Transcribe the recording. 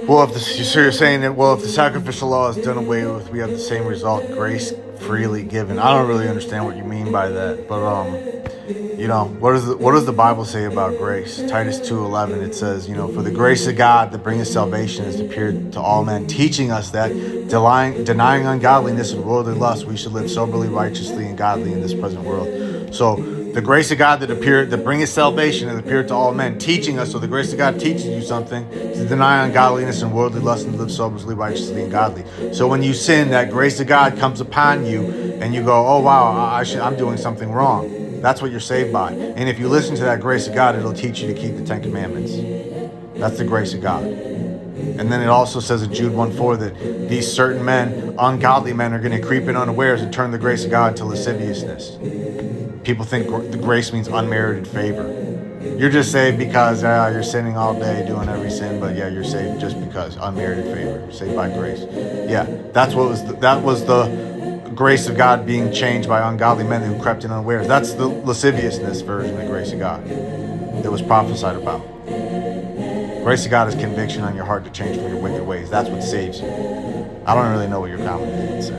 Well, so you're saying that, well, if the sacrificial law is done away with, we have the same result, grace freely given. I don't really understand what you mean by that, but what does the Bible say about grace? Titus 2:11, it says, for the grace of God that bringeth salvation has appeared to all men, teaching us that denying ungodliness and worldly lust, we should live soberly, righteously, and godly in this present world. So the grace of God that bringeth salvation has appeared to all men, teaching us. So the grace of God teaches you something to deny ungodliness and worldly lust and live soberly, righteously, and godly. So when you sin, that grace of God comes upon you, and you go, "Oh wow, I'm doing something wrong." That's what you're saved by. And if you listen to that grace of God, it'll teach you to keep the Ten Commandments. That's the grace of God. And then it also says in Jude 1:4 that these certain men, ungodly men, are going to creep in unawares and turn the grace of God into lasciviousness. People think the grace means unmerited favor. You're just saved because you're sinning all day, doing every sin, but yeah, you're saved just because unmerited favor, saved by grace. Yeah, that was the grace of God being changed by ungodly men who crept in unawares. That's the lasciviousness version of the grace of God that was prophesied about. Grace of God is conviction on your heart to change from your wicked ways. That's what saves you. I don't really know what your comment is.